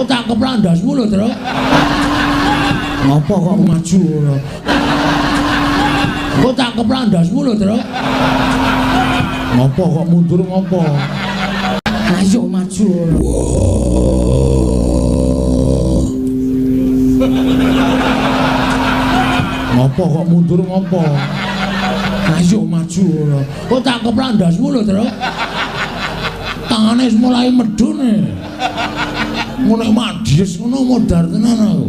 Kok tak keplandasmu lho, Tru. Ngapa kok maju ngono? Kok tak keplandasmu lho, Tru. Ngapa kok mundur ngapa? Ayo maju ngono. Ngapa kok mundur ngapa? Ayo maju ngono. Kok tak keplandasmu lho, Tru. Tangane wis mulai medhun. Ngono madhes ngono modar tenan aku.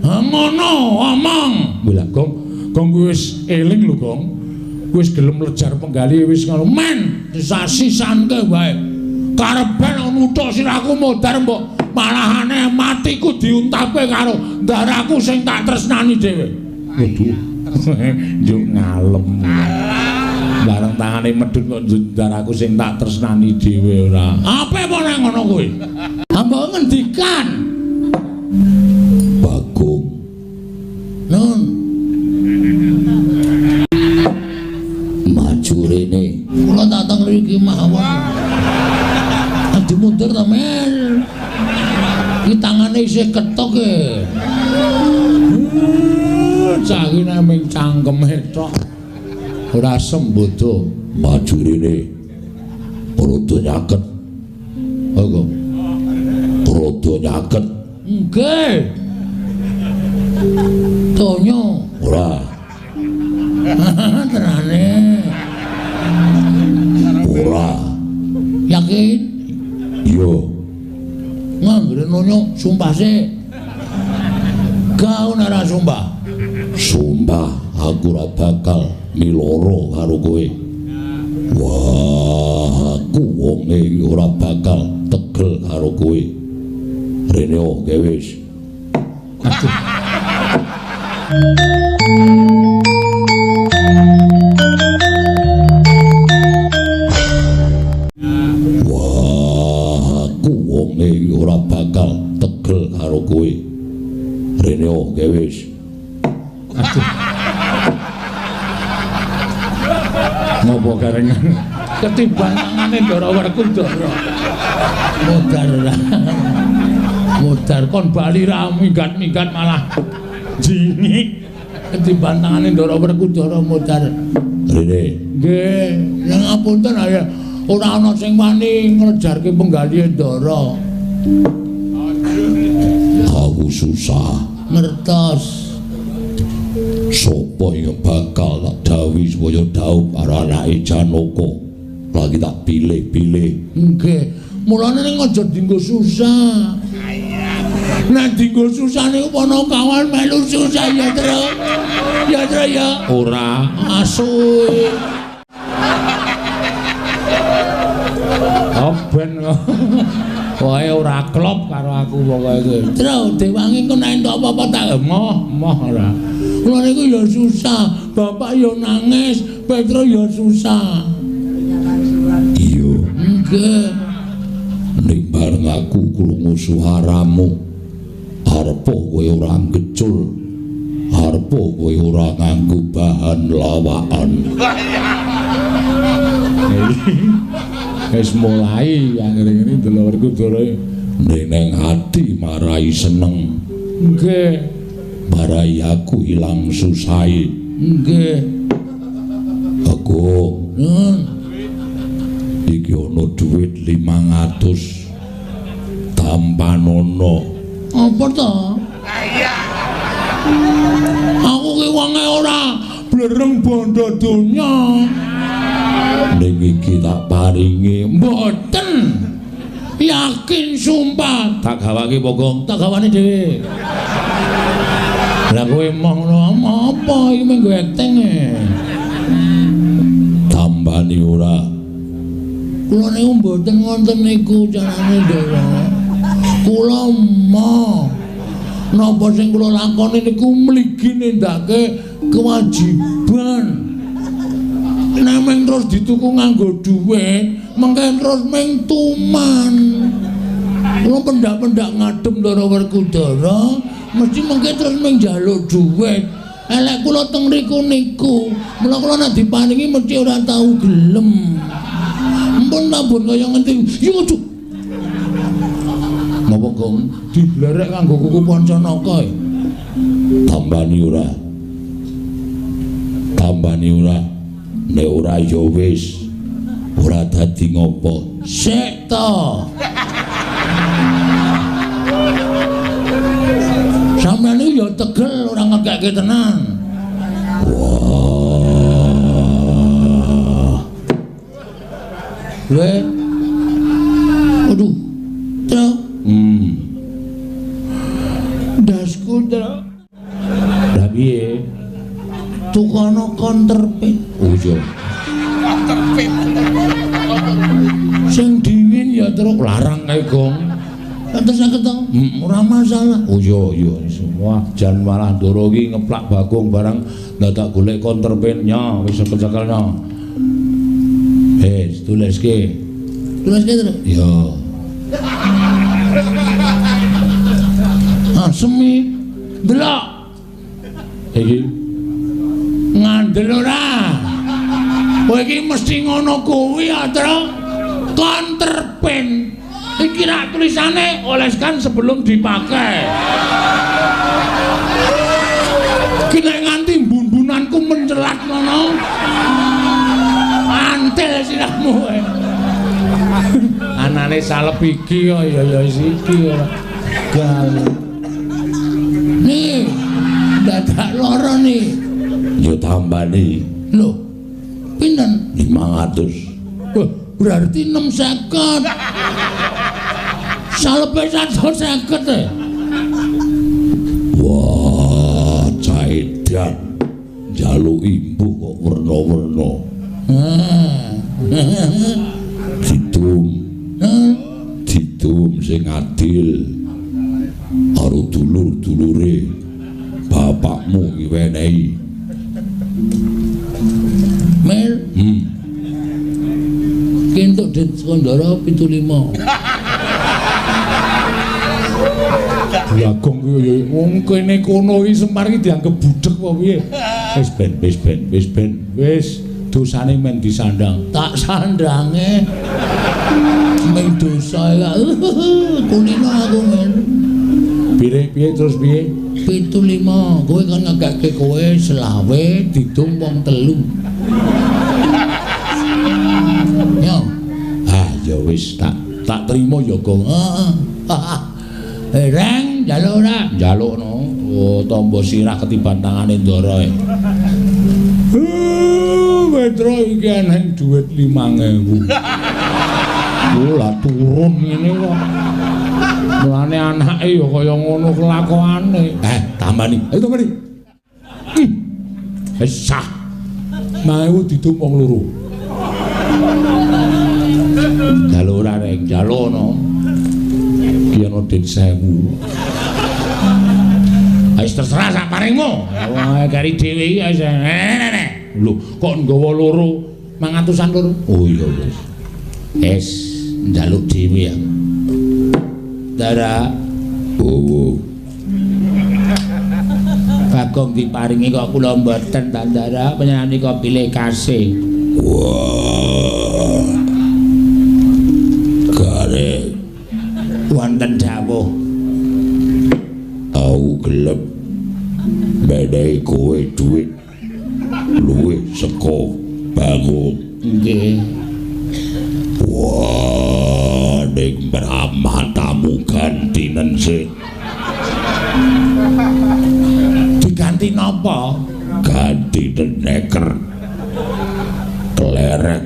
Ha ngono omong. Lha Gong wis eling lho, Gong. Wis gelem lejar penggali wis ngono. Men sasisanke wae. Karepen nuthuk sirahku modar mbok malahane matiku diuntape karo darahku sing tak tresnani dhewe. Waduh. Njuk ngalem. Bareng tangane medhun kok darahku sing tak tresnani dhewe ora. Ape apa nek ngono kuwi? Mbok ngendikan. Bagong. Nun. Maju rene. Kula tak teng mriki mawon. Adi mundur ta, Men? Iki tangane isih ketok e. Cangine ming cangkeme tok. Ora sembodo. Maju rene. Rada nyaket. Apa? Rada nyaket. Nggih. Tonyo. Ora. Terane. Ora. Yakin? Iya. Nganggere nonyo sumpah sik. Kau ora sumpah. Sumpah aku ora bakal miloro karo kowe. Wah, aku wonge ora bakal tegel karo kowe. Rene oke wis. Wah, aku wonge ora bakal tegel karo kowe. Rene oke wis. Ngopo karengan ketimbang tangane Ndara Werkudara. Modar kon bali ra minggat-minggat malah jingik ketimbang tangane Ndara Werkudara modar. Rene. Nggih, yang ngapunten ya ora ana sing wani nglejarke penggalihe Ndara. Aku susah ngertos. Sopo yang bakal tak dawi supaya daup karo anake Janaka lagi tak pilih-pilih. Nggih, mulane ning aja dienggo susah. Nek dienggo susah niku ana kawan melu susah ya, Tru. Ya, Tru ya. Ora asu. Oben kok. Wae ora klop karo aku pokoke. Tru, dewangi kok nek entuk apa-apa tak moh ora. Kula niku ya susah, bapak ya nangis, Petro ya susah. Iya. Nggih. Ning bareng aku krungu suaramu, arepa kowe ora ngecul, arepa kowe ora nganggo bahan lawakan. Wis mulai angger-angger ndelok Werkudara. Ning ati marai seneng. Nggih. Marai aku ilang susai. Nggih. Aku iki ana dhuwit 500 tampanono. Apa to? Aku ki wonge ora blereng bondo donya. Ning iki tak paringi mboten. Yakin sumpah. Tak gawake Pogong, tak gawane dhewe. Lah kowe mong ngono apa iki menggo acting e. Tambani ora. Kula niku mboten wonten niku carane Ndara. Kula mau napa sing kula lakoni niku mligi nindakake kewajiban. Nek meng terus dituku nganggo dhuwit, mengke terus meng tuman. Kula pendak-pendak ngadem Ndara Werkudara, mesti mengke terus meng njaluk dhuwit. Elek kula teng mriku niku, mula kula nek diparingi mesti ora tau gelem. Ampun kaya ngenti. Yo aduh. Napa, Gong? Diblerek kanggo kuku Pancanaka. Tambani ora. Tambani ora. Nek ora ya wis. Ora dadi ngopo. Sik to. Sampeyan iki ya tegel ora ngekekke tenan. Wah. Aduh. Tro. Dasku tro. Lah piye? Tukono konterpin. Oh iya. Konterpin. Sing dingin ya terus larang kae, Gong. Terus saged to? Ora masalah. Oh iya. Semua jan malah ndoro iki ngeplak Bagong barang dadak golek konterpinnya wis kecekelnya. Tuliske. Tuliske terus. Iya. Semi delok. Iki ngandel ora. Kowe iki mesti ngono kuwi ya, Tru. Konterpin. Iki rak tulisane oleskan sebelum dipakai. Ki nek nganti bumbunanku mencelat ngono. Antel sirahmu. Anane salep iki kok ya iki ora. Gal. Nih, dadak loro nih. Yo tambani. Lho, pinten? 500. Wah, berarti 650. Salepe 150 Wah, caidan. Jaluk imbu kok werna-werna. Didum sing adil. Karo dulur-dulure bapakmu iki wenehi. Mel. Kentuk Den Skandara 75. Bagong kuwi wong kene kono iki Semar iki dianggep budhek apa piye? Wis ben. Dosane men disandang. Tak sandange. Ming dosa ya. Kulino aku men. Piye terus piye? 75. Kowe kan ngagake kowe selawe didum wong 3. Yo. Ya wis tak trimo ya, Gong. Reng njaluk ora? Njaluk no. Oh, tombo sirah ketiban tangane Ndara. Metro iki eneng dhuwit 5.000. Lah turun ngene kok. Mulane anake ya kaya ngono kelakuane. Tambani. Ayo tambani. Wis sah. 5.000 didum wong loro. Jaluk ora reng, jaluk no. Ki ana Den 1000. Wis terserah sak paringmu. Wah, kari dhewe iki wis. Lho, kok nggawa loro 500-an loro? Oh iya wis. Wis njaluk dhewe ya. Dara. Oh. Bagong diparingi kok kula mboten ta Dara, panjenengan pilih kasih. Wah. Kare wonten dawuh. Aku gelem menehi kowe dhuwit luwih saka Bagong. Nggih. Wah, ning matamu gantinen sik. Diganti napa? Ganti neker. Kelereng.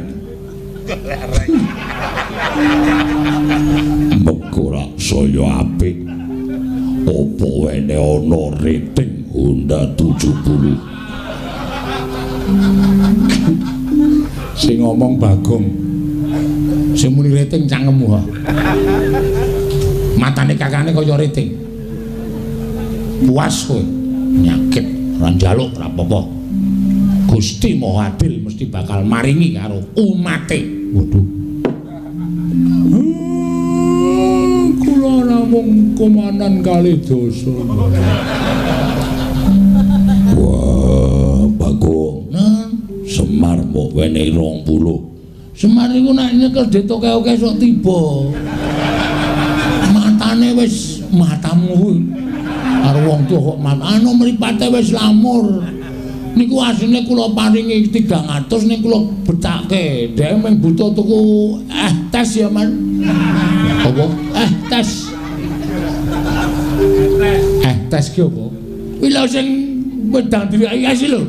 Mekora saya apik. Apa wene ana rating Honda 70. Sing ngomong Bagong. Sing muni rating cangkemmu ha. Matane kakane kaya rating. Puas kowe. Nyakit ora njaluk ora apa-apa. Gusti Maha Adil mesti bakal maringi karo umate. Waduh. Kula namung komandan kali dosa. Wah, Bagong. Semar mbok wenehi 20. Semar iku nek nyekel ditoke-oke sok tiba. Matane wis matamu karo wong tuwa kok anu mripate wis lamur. Niku asline kula paringi 300 ning kula betake. Dhek mung butuh tuku tes ya, Man. Apa? Tes. Tes ki apa? Kuwi lho sing wedang dirayasi lho.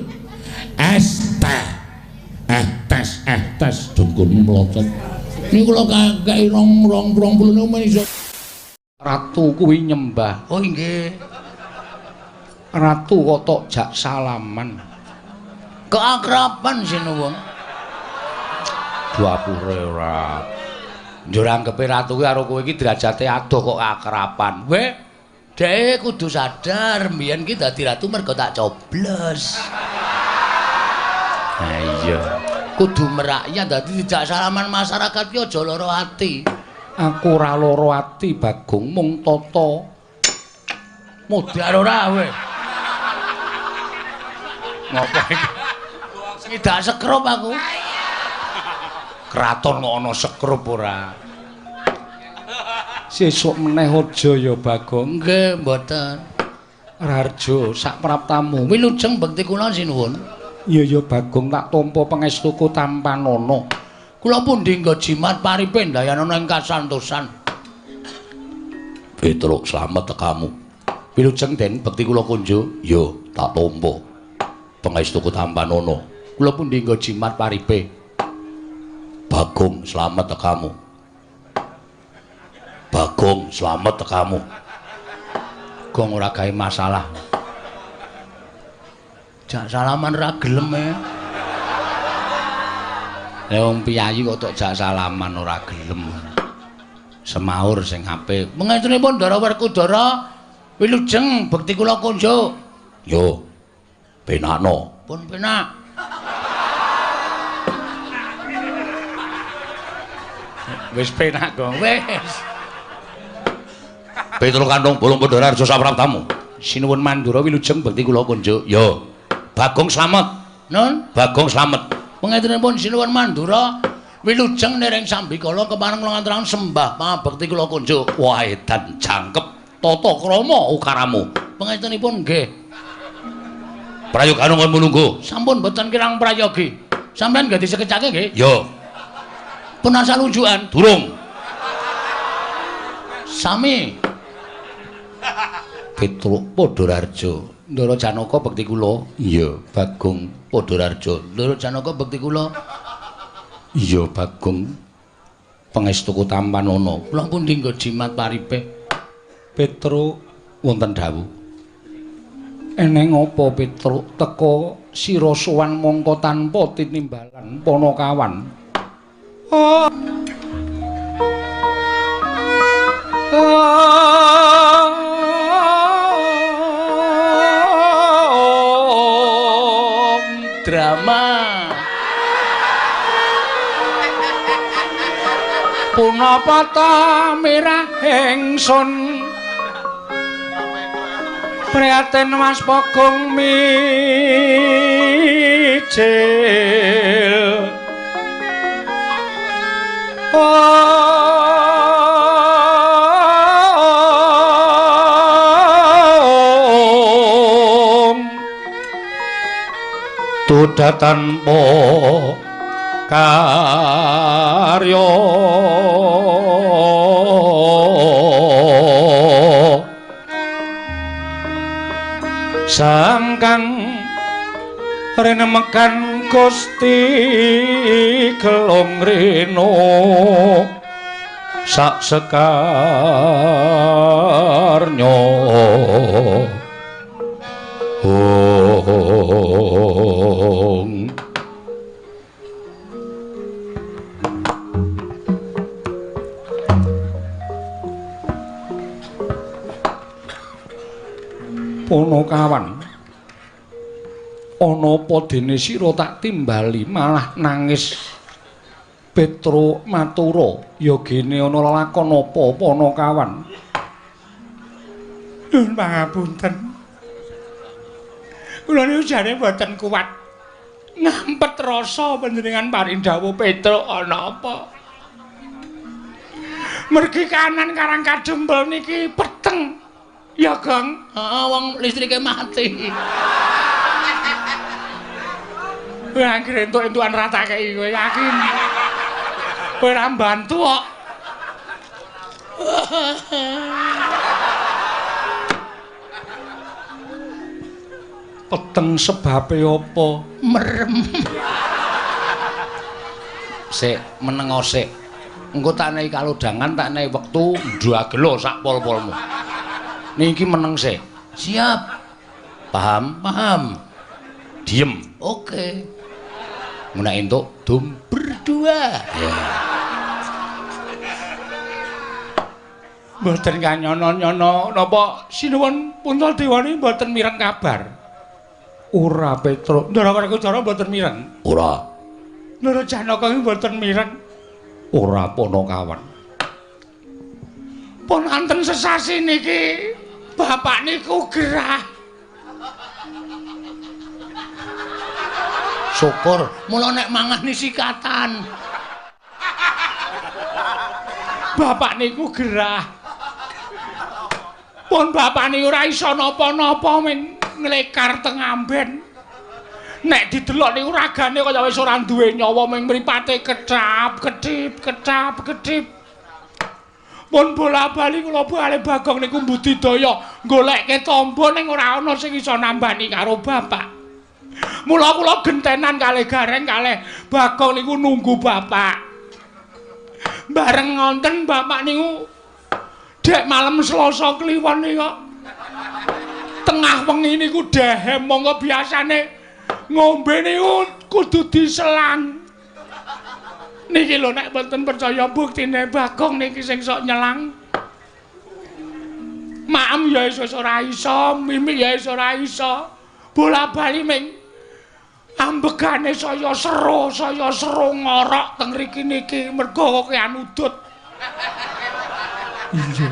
Tes dengkulmu mlocot. Niku kula kei 20 niku men iso. Ratu kuwi nyembah. Oh nggih. Ratu kok tok jak salaman. Keakraban sinuwun. Dapure ora. Njur anggepe ratu kuwi karo kowe iki derajate adoh kok akraban. Weh, dhek kudu sadar mbiyen ki dadi ratu mergo tak coblos. Ha iya. Kudu merakyat dadi dijak salaman masyarakat ki aja lara ati. Aku ora lara ati, Bagong, mung tata. Modar ora kowe. Ngopo iki? Ngidak sekrup aku. Kraton kok ana sekrup ora. Sesuk meneh aja ya, Bagong. Nggih, mboten. Rarjo sak praptamu. Wilujeng bekti kula sinuwun. Iya ya, Bagong, tak tampa pangestuku Tampanana. Kula pundi nggo jimat paripe ndayanana ing kasantosan. Petruk slamet tekamu. Wilujeng Den bekti kula kunjuk. Yo, tak tampa pangestuku Tampanana. Kula pundi nggo jimat paripe. Bagong slamet tekamu. Bagong slamet tekamu. Gong ora gawe masalah. Jak salaman ra gelem e. Lah wong piyayi kok tok jak salaman ora gelem. Semaur sing apik. Mengentunipun Ndara Werkudara wilujeng bekti kula kunjuk. Yo. Penakno. Pun penak. Wis penak kok. Wis. Petruk kantong bolong Pandora Arja sapraptamu. Sinuwun Mandura wilujeng bekti kula kunjuk. Yo. Bagong slamet. Nun, Bagong slamet. Pangaturipun sinuwun Mandura wilujeng nering sambikala kepareng nglangaturaken sembah pangabekti kula kunjuk. Wah edan jangkep tata krama ukaramu. Pangaturipun nggih. Prayoga nuwun mulungguh. Sampun boten kirang prayogi. Sampeyan nggih disekecake nggih? Yo. Pun asal unjukan? Durung. Sami. Petruk Padhararja. Ndara Janaka bekti kula. Iya, Bagong Padhararja. Ndara Janaka bekti kula. Iya, Bagong. Pangestuku Tampanana. Kula pundi nggo jimat paripe. Petruk wonten dawuh. Eneng apa Petruk teka sira sowan mangka tanpa tinimbalan Panakawan. Oh. Drama punapa ta mirah ingsun prihatin Mas Bagong mijil. Tuda tanpa karya sangkang renemekan Gusti Gelong Rena sak sekarnya. Panakawan, ana apa dene sira tak timbali malah nangis. Petruk matura, ya gene ana lakon apa Panakawan? Nuwun pangapunten. Kula niku jane mboten kuat ngampet rasa panjenengan paring dawuh Petruk ana apa? Mergi kanan Karang Kadempel niki peteng. Ya, Gong. Heeh, wong listrike mati. Wah, anggere entuk-entukan ratake iki kowe yakin. Kowe ora mbantu kok. Peteng sebabe apa? Merem. Sik, menengo sik. Engko tak nehi kalodhangan, tak nehi wektu ndagelo sak pol-polmu. Niki meneng sik. Siap. Paham? Paham. Diem. Oke. Muna entuk dum berdua. Ya. Mboten kanyono-nyono napa sinuwun Puntadewa niki mboten mireng kabar. Ora Petro. Ndara Werkudara mboten mireng. Ora. Ndara Janaka niki mboten mireng. Ora Panakawan. Pun anten sesasi niki bapak niku gerah. Syukur, mula nek mangan ni sikatan. Bapak niku gerah. Pun bapak niku ora iso napa-napa men nglekar teng amben. Nek didelok niku ragane kaya wis ora duwe nyawa ming mripate kedap-kedip. Pun bola-bali kula bali Bagong niku mbudidaya goleke tamba ning ora ana sing iso nambani karo bapak. Mula kula gentenan kalih Gareng kalih Bagong niku nunggu bapak. Bareng ngonten bapak niku dek malam Selasa kliwon niku tengah wengi niku dehem monggo biasane ngombe niku kudu diselang. Niki lho nek mboten percaya buktine Bagong niki sing sok nyelang. Maem ya wis ora iso, mimik ya wis ora iso. Bola-bali ming ambegane saya sero ngorok teng mriki niki mergo kean udut. Iya.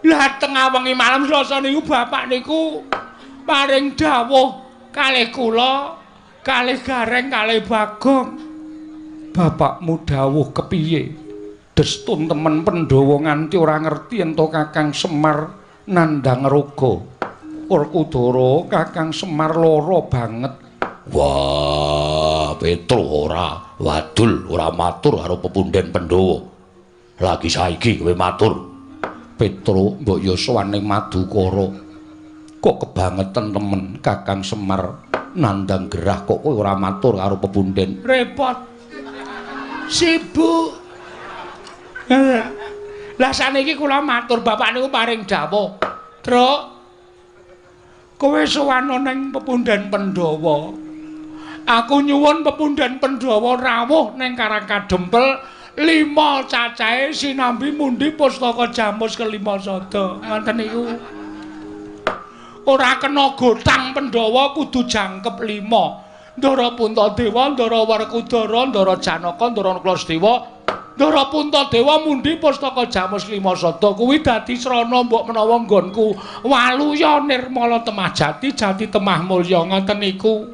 Lah tengah wengi malam Selasa niku bapak niku paring dawuh kalih kula, kalih Gareng, kalih Bagong. Bapakmu dawuh kepiye? Destun temen Pandhawa nganti ora ngerti ento Kakang Semar nandhang raga. Werkudara Kakang Semar lara banget. Wah, Petro ora wadul, ora matur karo pepunden Pandhawa. Lagi saiki kowe matur. Petro mbok ya sowan ning Madukara. Kok kebangetan temen Kakang Semar nandhang gerah kok kowe ora matur karo pepunden. Repot. Sibuk. Lah saniki kula matur bapak niku paring dawuh. Truk. Kowe sowan ning pepunden Pandhawa. Aku nyuwun pepunden Pandhawa rawuh ning Karang Kadempel 5 cacahe sinambi mundi pustaka Jamus kelima sada. Ngoten niku. Ora kena gotang Pandhawa kudu jangkep 5. Ndara Puntadewa, Ndara Werkudara, Ndara Janaka, Ndara Klasdewa, Ndara Puntadewa mundi pustaka Jamus lima sada kuwi dadi srana mbok menawa nggonku Waluya Nirmala Temah Jati, Jati Temah Mulya ngoten niku.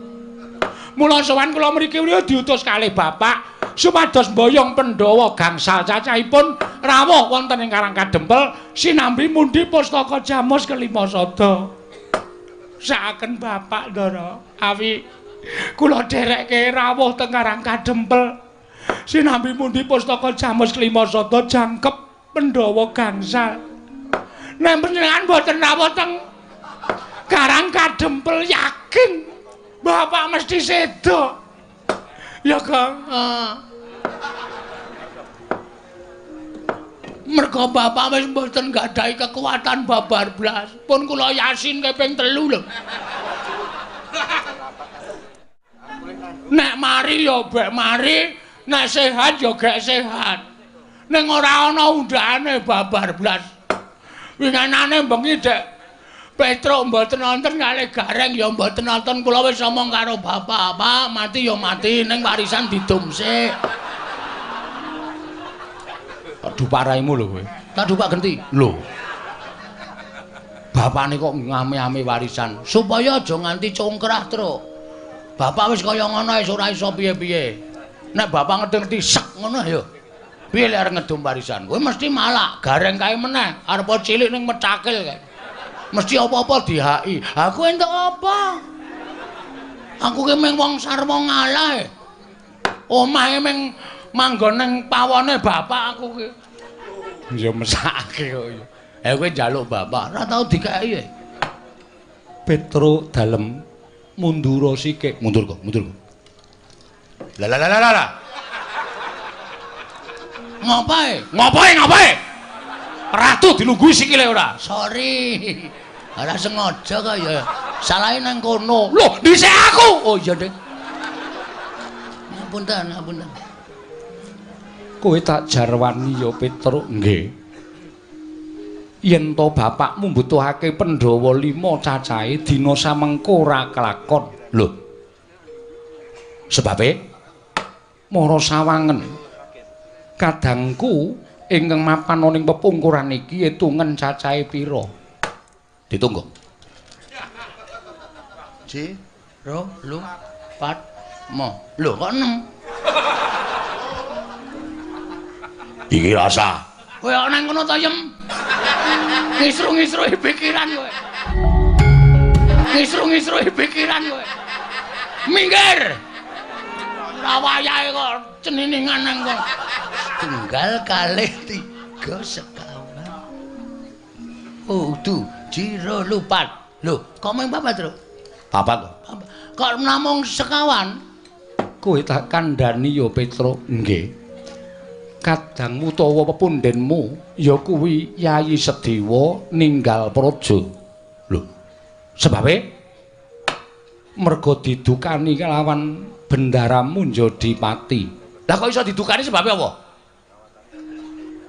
Mula sowan kula mriki diutus kalih bapak supados mboyong Pandhawa gangsal cacahipun rawuh wonten ing Karang Kadempel sinambi mundi pustaka Jamus kelima sada. Sakaken bapak Ndara awi kula derekke rawuh teng Karang Kadempel sinambi mundi pustaka Jamus kelima sada jangkep Pandhawa gangsal. Nek panjenengan mboten rawuh teng Karang Kadempel yakin bapak mesti sedo. Ya, Kang. Mergo bapak wis mboten gadahi kekuatan babar blas. Pun kula Yasin keping 3 lho. Nek mari ya bek mari, nek sehat ya gek sehat. Ning ora ana undhane babar blas. Winganane bengi dek Petro mboten nonton kalih Gareng ya mboten nonton kula wis omong karo bapak, Pak, mati ya mati ning warisan didum sik. Aduh paraimu lho kowe. Tak dupak genti. Lho. Bapakne kok ngame-ame warisan supaya aja nganti congkrah, Truk. Bapak wis kaya ngono wis ora iso piye-piye. Nek bapak ngerti sek ngono ya. Piye lek arep ngedum warisan? Kowe mesti malak, gareng kae meneh, arep cilik ning mecakil kae. Mesti apa-apa dihaki. Aku entuk apa? Aku ki mung wong sarwa ngalah. Omahe mung manggon ning pawone bapak aku ki. Ya mesake kok ya. Kowe njaluk bapak, ora tau dikeki. Petro dalem mundur sikik. Mundur kok. Lah. Ngapain? Ratu dilunggui sikile ora. Sorry. Ora sengaja kok ya. Salahe nang kono. Loh, dhisik aku. Oh iya, Dek. Ngapunten. Kowe tak jarwani ya, Petro. Nggih. Yen to bapakmu mbutuhake Pandhawa 5 cacahe dina samengko ora kelakon. Lho. Sebabe mara sawangen kadangku ingkang mapan ning pepungkuran iki etungen cacahe pira? Ditunggu. Ji, ro, lu, pat, mo. Lho kok 6? Iki rasa. Kowe kok nang kono to, Yem? Ngisru-ngisruhi pikiran kowe. Minggir. Ora wayahe kok ceniningan nang kono. Tunggal kalih 3 sekawan. Udu jiro lupat. Lho, kok mung papat, Tru? Papat kok. Kok namung sekawan? Kowe tak kandhani ya, Petro. Nggih. Kadangmu utawa pepundhenmu ya kuwi Yayi Sedewa ninggal praja. Lho. Sebabe merga didukani kelawan bendaramu Njodipati. Lah kok iso didukani sebabe apa?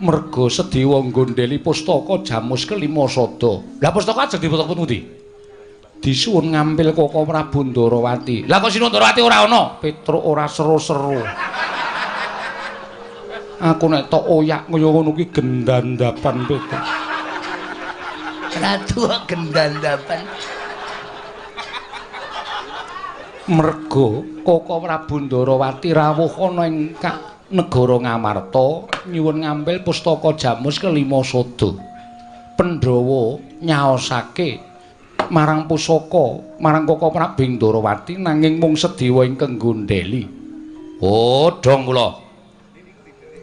Merga Sedewa nggondheli pustaka Jamus kelima sada. Lah pustaka ajeng dipustaka pundi? Disuwun ngampil Koko Prabu Ndarawati. Lah kok Sinu Ndarawati ora ana? Petro ora seru-seru. Aku nek tok oyak kaya ngono ki gendandapan, Petro. Ratu gendandapan. Merga Koko Prabu Ndarawati rawuh ana ing negara Ngamarta nyuwun ngambil pustaka Jamus kelima sada. Pandhawa nyaosake marang pusaka marang Koko Prabu Ndarawati nanging mung Sedewa ingkang nggondheli. Oh, dong kula.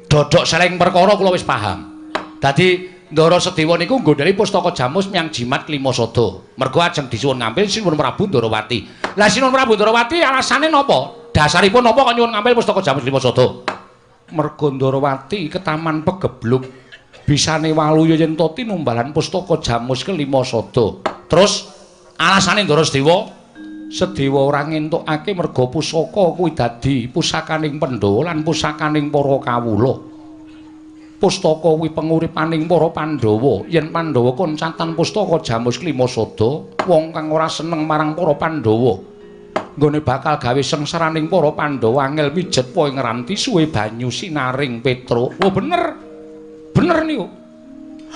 Dodok seleng perkara kula wis paham. Dadi Ndara Sedewa niku nggondheli pustaka Jamus miyang jimat kelima sada. Merga ajeng disuwun ngambil Sinuwun Prabu Ndarawati. Lah Sinuwun Prabu Ndarawati alasane napa? Dasaripun napa kok nyuwun ngambil pustaka Jamus kelima sada? Merga Ndarawati ketaman pegebluk bisane waluya yen to tinumbalan pustaka Jamus kelima sada. Terus alasane Ndara Sedewa ora ngentukake merga pusaka kuwi dadi pusakaning Pandhawa lan pusakaning para kawula. Pustaka kuwi penguripaning para Pandhawa. Yen Pandhawa koncatan pustaka Jamus kelima sada, wong kang ora seneng marang para Pandhawa nggone bakal gawe sengsaraning para Pandhawa angel mijet poe ngranti suwe banyu sinaring Petro. Oh bener niku.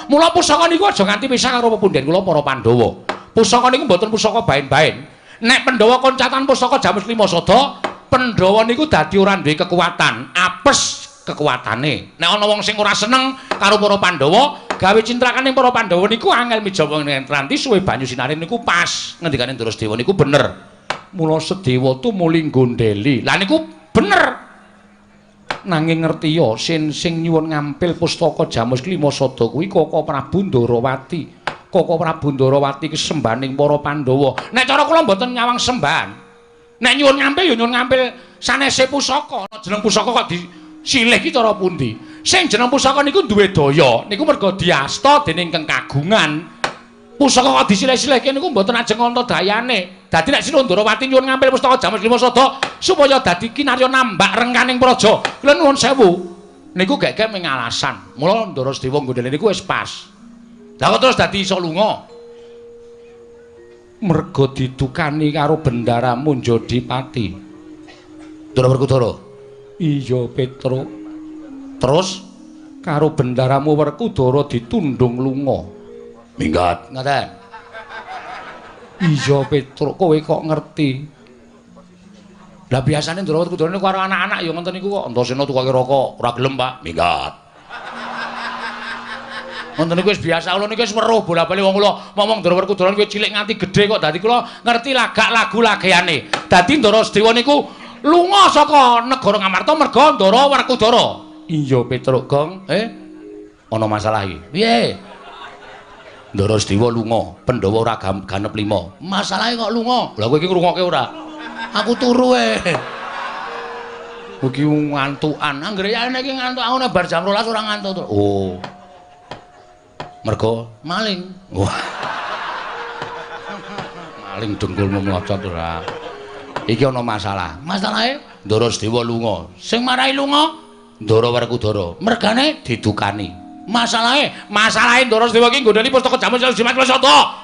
Mula pusaka niku aja nganti pisah karo pepundhen kula para Pandhawa. Pusaka niku mboten pusaka baen-baen. Nek Pandhawa koncatan pustaka Jamus kelima sada, Pandhawa niku dadi ora duwe kekuatan, apes kekuatane. Nek ana wong sing ora seneng karo para Pandhawa, gawe cintrakaning para Pandhawa niku angel mijawa ngranti suwe banyu sinaring niku pas. Ngendikane Ndara Sedewa niku bener. Mula Sedewa tumuli nggondheli. Lah niku bener. Nanging ngertiya sing nyuwun ngampil pustaka Jamus kelima sada kuwi Koko Prabu Ndarawati. Koko Prabu Ndarawati kesembaning para Pandhawa. Nek cara kula mboten nyawang sembahan. Nek nyuwun ngampil ya nyuwun ngampil sanese pusaka. Jeneng pusaka kok disilih ki cara pundi? Sing jeneng pusaka niku duwe daya. Niku merga diasta dening Kang Kagungan. Pusaka kok disilih-silihke niku mboten ajeng ana dayane. Dadi nek Sinuwun Ndarawati nyuwun ngampil pustaka Jamus kelima sada supaya dadi kinarya nambak rengkaning praja. Kula nuwun sewu. Niku gek-gek ming alasan. Mula Ndara Sedewa nggondheli niku wis pas. Lah kok terus dadi iso lunga? Merga didukani karo bendaramu Njodipati. Ndara Werkudara. Iya, Petro. Terus karo bendaramu Werkudara ditundung lunga. Minggat. Ngaten. Iya, Petro, kowe kok ngerti? Lah biasane Ndara Werkudara niku karo anak-anak ya ngoten niku kok. Antasena tukake rokok, ora gelem, Pak. Minggat. Ngoten niku wis biasa, kula niku wis weruh bola-bali wong kula ngomong Ndara Werkudara niku cilik nganti gedhe kok. Dadi kula ngerti lagak lagu lageane. Dadi Ndara Sedewa niku lunga saka negara Ngamarta merga Ndara Werkudara. Iya, Petruk, Gong. Ana masalah iki. Piye? Ndara Sedewa lunga, Pandhawa ora ganep 5. Masalahe kok lunga? Lah kowe iki ngrungokke ora? Aku turu Iki ngantukan. Anggreyane iki ngantuk. Aku nek bar jam 12 ora ngantuk. Oh. Mergo maling. Wah. Maling dengkulmu mlocot ora. Iki ana masalah. Masalahe Ndara Sedewa lunga. Sing marahi lunga Ndara Werkudara. Mergane didukani. Masalahe Ndara Sedewa iki nggonani pustaka jaman Jimat Lesata.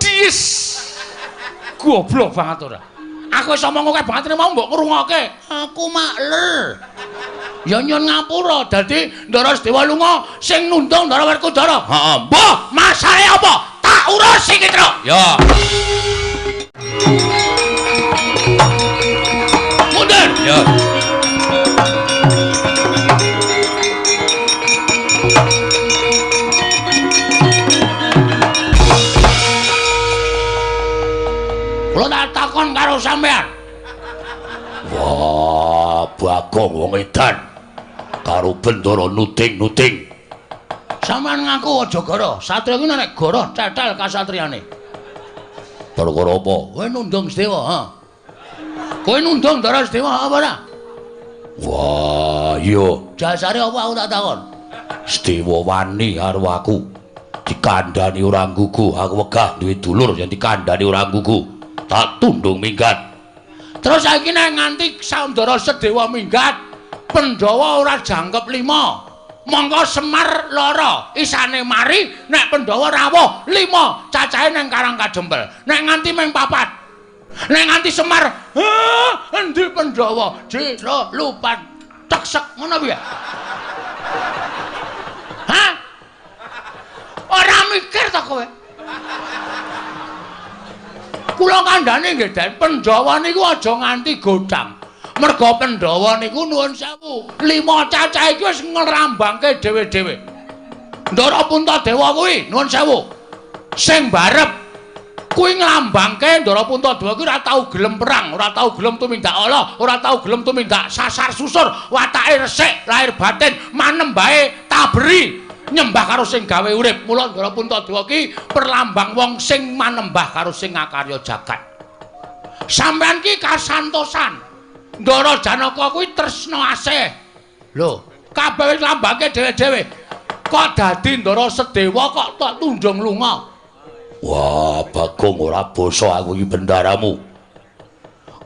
Dis. Goblok banget ora. Aku wis omong akeh banget mau mbok ngrungokke. Aku makler. Ya nyun ngapura. Dadi Ndara Sedewa lunga sing nundung Ndara Werkudara. Heeh. Mbah, masalahe apa? Tak urus iki, Truk. Ya. Mundur. Ya. Kula tak takon karo sampean. Wah, Bagong wong edan. Karo Bendara nuting-nuting. Sampeyan ngaku aja goro. Satriya iki nek goro cetel kasatriyane. Perkara apa? Kowe nundung Sedewa, ha? Kowe nundung Ndara Sedewa apa ora? Wah, iya. Dasare apa aku tak takon? Sedewa wani karo aku. Dikandhani ora nggugu, aku wegah duwe dulur yang dikandhani ora nggugu. Tak tundung minggat. Terus saiki nek nganti Ndara Sedewa minggat, Pandhawa ora jangkep 5. Monggo Semar loro, isane mari nek Pandhawa rawuh 5, cacahe ning Karang Kadempel. Nek nganti ming 4. Nek nganti Semar, endi Pandhawa? Jero lupat teksek ngono piye? Hah? Ora mikir to kowe? Kula kandhane nggih, Den, Pandhawa niku aja nganti godhang. Merga Pandhawa niku nuwun sewu, 5 cacahe iki wis ngrambangke dhewe-dhewe. Ndara Puntadewa kuwi nuwun sewu. Sing barep kuwi nglambangke Ndara Puntadewa kuwi ora tau gelem perang, ora tau gelem tumindak ala, ora tau gelem tumindak sasar susur, watake resik, lahir batin manembahe taberi. Nyembah karo sing gawe urip. Mula Ndara Puntadewa ki perlambang wong sing manembah karo sing ngakarya jagat. Sampeyan ki kasantosan. Ndara Janaka kuwi tresna asih. Lho, kabeh wis lambangke dhewe-dhewe. Kok dadi Ndara Sedewa kok tak tundung lunga? Wah, Bagong ora basa aku iki bendaramu.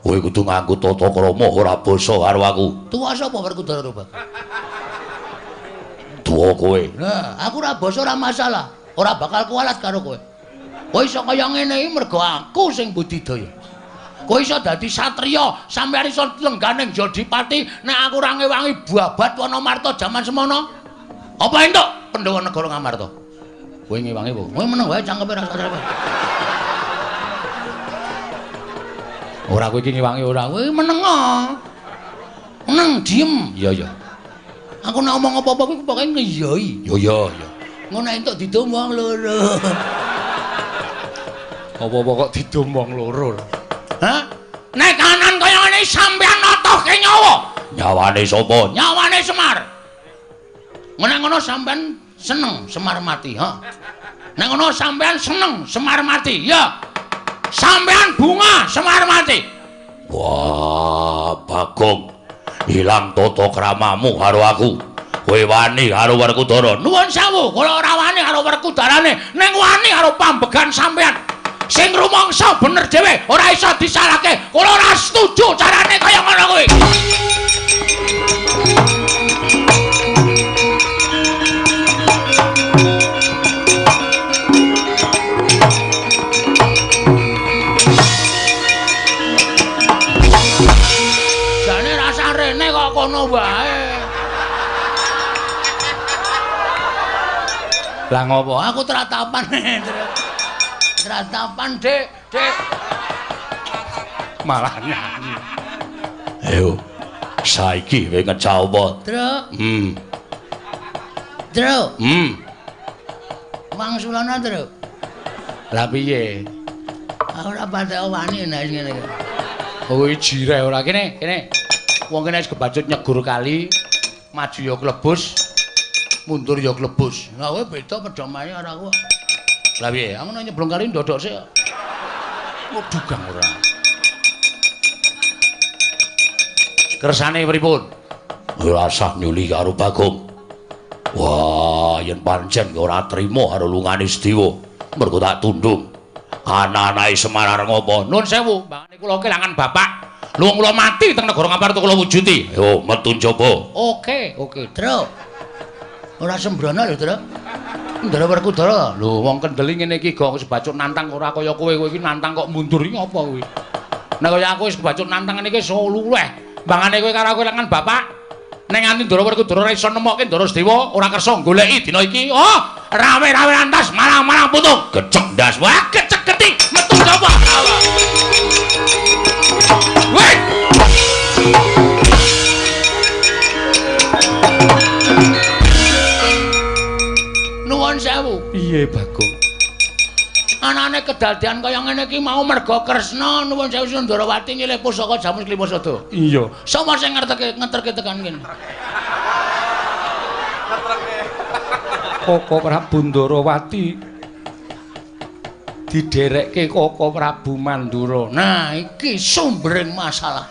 Kowe kudu nganggo tata krama ora basa karo aku. Tuwa sapa Werkudara, Bang? Tuwa kowe. Nah, aku ora basa ora masalah. Ora bakal kualat karo kowe. Kowe iso kaya ngene iki mergo aku sing budidaya. Kowe iso dadi satriya, sampeyan iso lengganing Jodipati, nek aku ora ngewangi babat Wanamarta jaman semono. Apa entuk Pandhawa negara Ngamarta? Kowe ngewangi apa? Kowe meneng wae cangkepe ra satrep. Ora kowe iki ngewangi ora, kowe meneng. Meneng diem. Iya, iya. Aku nek omong apa-apa kuwi pokoke ngiyoi. Yo yo yo. Ngono entuk didomong loro. Apa-apa kok didomong loro? Hah? Nek kanan kaya ngene sampeyan notohke nyawa. Nyawane sapa? Nyawane Semar. Nek ngono sampeyan seneng Semar mati, ha? Nek ngono sampeyan seneng Semar mati, ya. Sampeyan bunga Semar mati. Wah, Bagong. Hilang tata kramamu karo aku. Kowe wani karo Werkudara. Nuwun sewu, kula ora wani karo Werkudarane, ning wani karo pambegan sampeyan. Sing rumangsa bener dhewe, ora iso disalahke. Kula ora setuju carane kaya ngono kuwi. Jane rasa rene kok kono wae. Lah ngopo? Aku tratapan. Tratapan, Dik, Dik. Malah nyanyi. Ayo. Saiki kowe ngecah apa? Truk. Hmm. Truk. Hmm. Wangsulana, Truk. Lah piye? Aku ora patek wani nek ngene iki. Oh, jireh ora kene. Wong kene wis kebacut nyegur kali, maju ya klebus, mundur ya klebus. Lah kowe beda pedomane ora aku. Lah piye? Aku nek nyeblong kali ndodok sik. Waduh gang ora. Kersane pripun? Ora usah nyuli karo Bagong. Wah, yen pancen ora trima karo lungane Sedewa, mergo tak tundung. Anak-anake Semar ngopo? Nun sewu, mbangane kula kelangan bapak. Luwung kula mati teng negara Ngaparta kula wujuti. Yo, metu njaba. Oke, Truk. Ora sembrono lho, Truk. Ndara Werkudara. Lho, wong kendeli ngene iki kok wis bacuk nantang ora kaya kowe iki nantang kok mundur iki ngopo kuwi? Nek kaya aku wis bacuk nantang ngene iki iso luweh. Mbangane kowe karo aku kelangan bapak. Ning nganti Ndara Werkudara ora iso nemokke Ndara Sedewa, ora kersa goleki dina iki. Oh, rame-rame antas marang-marang putung. Gecek ndas. Wah, gecek geti metu njaba. Weh. Nuwun sewu. Piye, Bagong? Anane kedadian kaya ngene iki mau merga Kresna nuwun sewu Sundarawati nyilih pusaka Jamus Klimasada. Iya. Sapa sing ngeterke tekan kene? Koko Prabu Ndarawati diderekke Koko Prabu Mandura. Nah, iki sumbering masalah.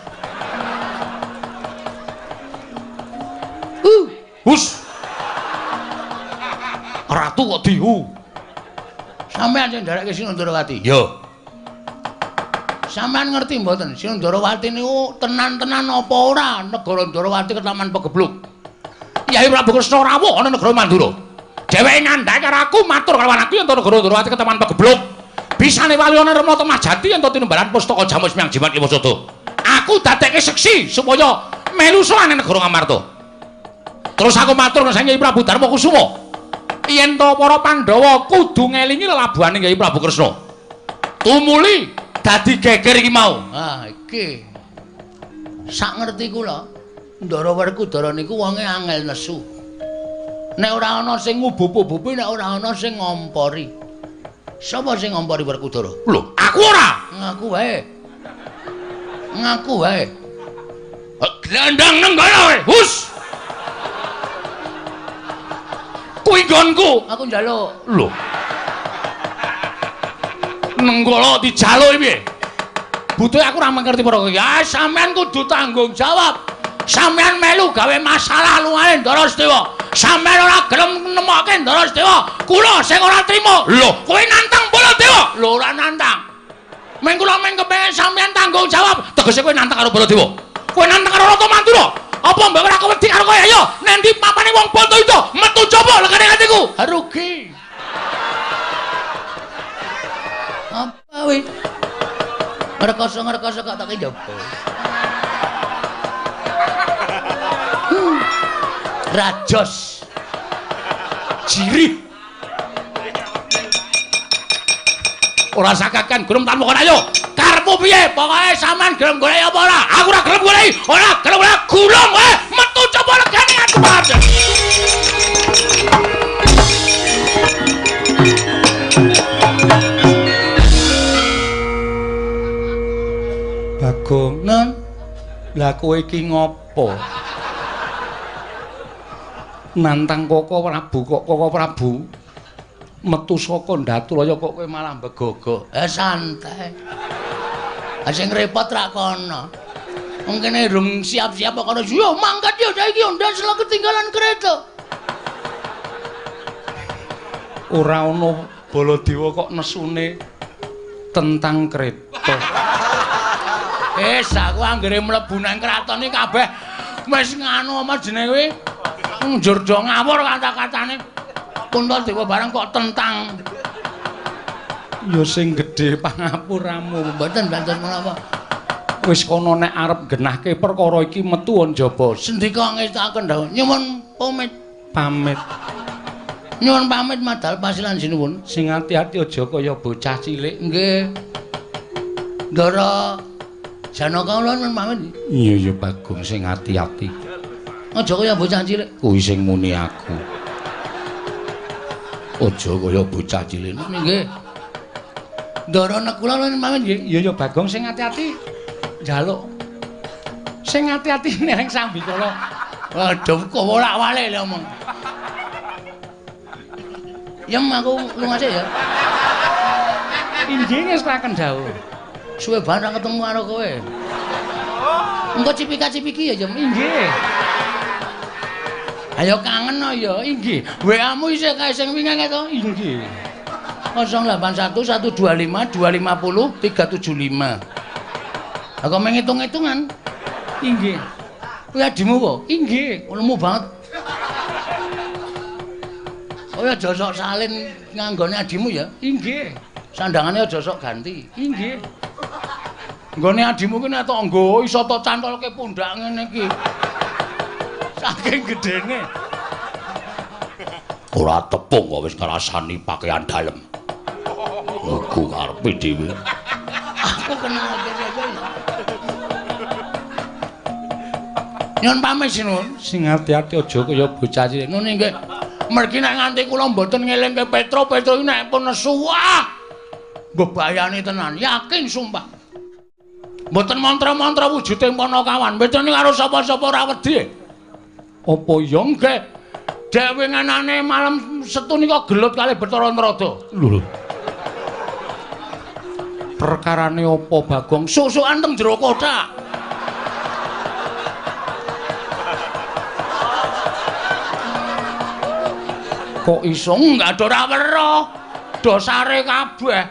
Hus. Ratu kok dihu. Sampeyan sing nderekke Sundarawati. Yo. Sampeyan ngerti mboten Sundarawati niku tenan-tenan apa ora negara Ndarawati ketaman pegebluk. Yai Prabu Kresna rawuh ana negara Mandura. Dheweke ngandhake karo aku matur karo anakku yen to negara Ndarawati ketaman pegebluk. Bisane wali ana Rama Majati yen to tinimbalan pustaka Jamus Miang Jimat Klimasada. Aku dadekke seksi supaya melu sowan ning negara Ngamarta. Terus aku matur karo Yai Prabu Darma Kusuma. Yen to para Pandhawa kudu ngelingi lelabuhane Yai Prabu Kresna. Tumuli dadi geger iki mau. Ah, iki. Sak ngerti kula, Ndara Werkudara niku wonge angel nesu. Nek ora ana sing ngubup-ubupi, nek ora ana sing ngompori. Sapa sing ngompori Werkudara? Lho, aku ora. Ngaku wae. Ngaku wae. Glandang nenggala kowe. Hus. Kuwi nggonku. Aku njaluk. Lho. Nenggala dijaluk piye? Butuhe aku ora mengerti para kowe. Ya sampean kudu tanggung jawab. Sampean melu gawe masalah luwih Ndara Sedewa. Sampean ora gelem nemokke Ndara Sedewa. Kula sing ora trima. Lho, kowe nantang Baladewa. Lho ora nantang. Meng kula meng kepengin sampean tanggung jawab. Tegese kowe nantang karo Baladewa. Kowe nantang karo Rata Mandura. Apa mbok ora wedi karo kowe ayo? Nek ndi papane wong bondo itu metu coba legane atiku. Rugi. Apa wih? Ngerkoso kok tak njaba. Rajos. Jirih. Ora sakakan gelem tanpa kon ayo. Karepmu piye? Pokoke sampean gelem golek apa ora? Aku ora gelem golek. Ora gelem golek gulung kowe. Metu coba legane atiku. Bagong, Nun, lah kowe iki ngopo? Nantang Koko Prabu metu saka Ndaturaya kok kowe malah begogok. santai. Sing repot ra kono. Wong kene durung siap-siap kok kono. Yo mangkat yo saiki yo ndas lho ketinggalan kereta. Ora ana Baladewa kok nesune tentang kereta. Aku anggere mlebu nang kraton iki kabeh wis nganu apa jenenge kuwi? Njur do ngawur kata-katane. Puntadewa barang kok tentang. Ya sing gedhe pangapuramu. Mboten banten menapa. Wis kono nek arep genahke perkara iki metu njaba. Sendika ngestaken dawuh. Nyuwun Pamit. Nyuwun pamit madal pasilan sinuwun. Sing ati-ati aja kaya bocah cilik. Nggih. Ndara Janaka ulun pamit. Iya ya Bagong sing ati-ati. Aja kaya bocah cilik. Kuwi sing muni aku. Aja kaya bocah cilik. Nggih. Ndara nekula ulun pamit nggih. Iya ya Bagong sing ati-ati. Njaluk. Sing ati-ati ning Sambikala. Waduh, kok wolak-walik lho omong. Yem aku lunga sik ya. Inggih ngestaken dawuh. Suwe banget ketemu karo kowe. Engko cipika-cipiki ya, Jem. Inggih. Ayo kangen no ya, inggih. WA-mu isih kae sing wingi to? Inggih. 081 125 250 375. Aku menghitung-hitungan. Inggih. Kuwi adimu kok? Inggih. Lemu banget. Oh ya aja sok salin nganggone adimu ya. Inggih. Sandangane aja sok ganti. Inggih. Nggone adimu ki nek tok nggo iso tok cantolke pundak ngene iki. Saking gedene. Ora tepung kok wis ngrasani pakaian dalem. Aku karepe dhewe. Aku kenal kene. Nyun pamit sinun. Sing ati-ati aja kaya bocah cilik. Nun nggih. Mergi nek nganti kula mboten ngelingke Petro iki nek pun nesu wah. Bebayani tenan, yakin sumpah. Mboten mantra-mantra wujuding Panakawan. Bedane karo sapa-sapa ora wedi. Apa ya Nggih. Dhewe nganane malam setu nika gelut kalih Bathara Narada. lho. Perkarane apa Bagong? Susukan teng jero kotak. Kok iso Enggak ora weruh. Dosare kabeh.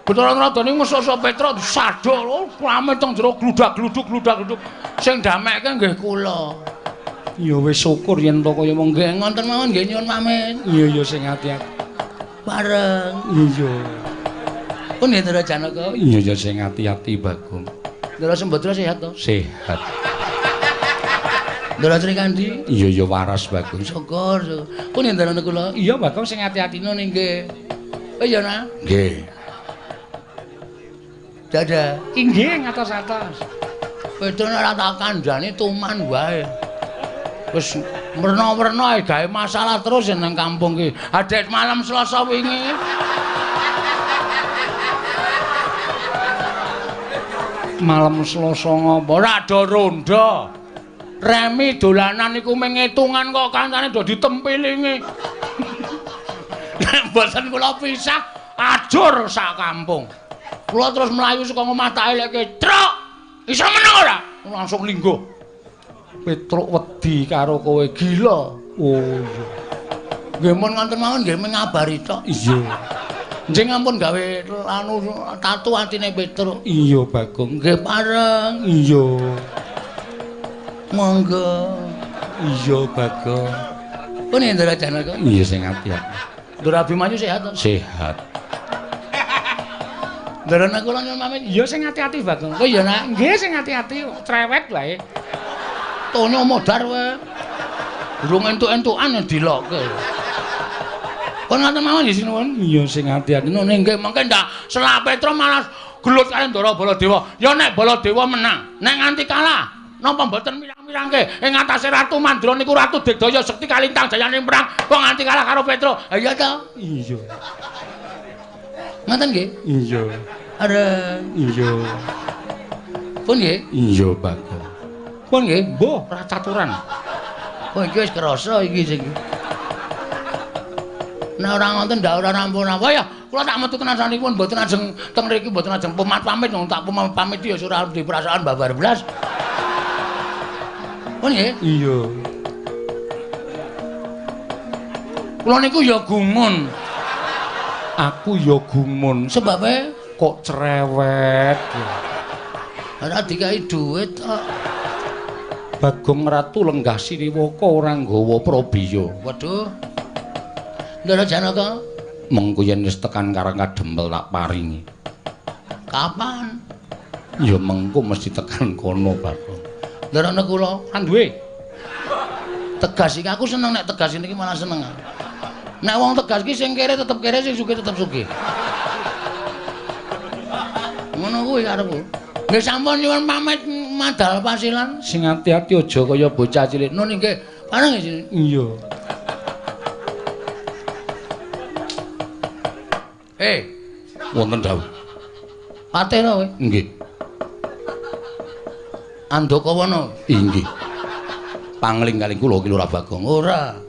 Bathara Narada niku musuh Petra disadol rame teng jero gludak-gluduk. Sing damekke nggih kula. ya wis syukur yen to kaya mengko. Nggih ngoten mawon nggih nyuwun pamit. Iya ya sing ati-ati. Bareng. Iya. Pun nggih Ndara Janaka. Iya ya sing ati-ati Bagong. Ndara Sembadra sehat to? Sehat. Ndara Srikandi. Iya ya waras Bagong. Syukur. Pun nggih Ndara kula. Iya Bagong sing ati-ati Nun nggih. Oh iya nah. nggih. Dadah. Inggih ngatos-atos. Pedone ora tak kandhani tuman wae. Wis merna-merna ae gawe masalah terus nang kampung ki. Adet malam Selasa wingi. Malam Selasa ngapa? Ora do ronda. Remi dolanan iku mengitungan kok kancane do ditempilingi. Nek mboten kula pisah ajur sak kampung. Kula terus mlayu saka omah tak eleke, "Truk, iso meneng ora?" Langsung lingguh. Petruk wedi karo kowe gila. Oh iya. Nggih mun ngoten mawon nggih ngabari tok. Iya. Njing ampun gawe anu tatu atine Petruk. Iya Bagong. Nggih pareng. Iya. Monggo. Iya Bagong. Pun Ndara Janaka. Iya sing ati-ati. Ndara Abimanyu sehat to? Sehat. Ndara kula nyuwun pamit. Iya sing ati-ati Bagong. Oh iya nak. Nggih sing ati-ati cerewet wae. Tonyo modar wae. Durung entuk-entukan dilokke. Pun ngoten mawon nggih sinuwun. Iya sing ati-ati. Nune nggih mengke ndak selak Petra malah gelut kali Ndara Baladewa. Ya nek Baladewa menang, nek nganti kalah napa mboten mirang-mirangke ing atase Ratu Mandra niku Ratu Digdaya Sekti kalintang jayaning perang kok nganti kalah karo Petra. Ha iya ta? Iya. Ngoten nggih? Iya. Areng. Iya. Pun nggih? Iya Bagong. Pun nggih? Mbah ra caturan. Oh iki wis krasa iki sing. Nek ora ngoten ndak ora rampun apa ya. Kula tak metu tenan sanipun mboten ajeng teng mriki mboten ajeng pamit wong tak pamit ya ora di perasaan babar blas. Pun nggih? Iya. Kula niku ya gumun. Aku ya gumun Sebabe kok cerewet. ora dikai dhuwit kok. Bagong Ratu Lenggah Siniwaka ora nggawa prabiya. Waduh. Ndara Janaka, Mengko yen wis tekan Karang Kadempel tak paringi. kapan? Ya mengko mesti tekan kono, Bagong. Ndara kula Kan duwe. tegas iki aku seneng nek tegas niki malah seneng. Nek wong tegas ki sing kere tetep kere, sing sugih tetep sugih. Ngono kuwi karepku. Nggih sampun nyuwun pamit madal pasilan. Sing ati-ati aja kaya bocah cilik. Nun nggih. Pareng nggih. Iya. Wonten dawuh. Patena kowe? Nggih. Andaka wana? Inggih. Pangling kalih kula ki Lurah Bagong. Ora.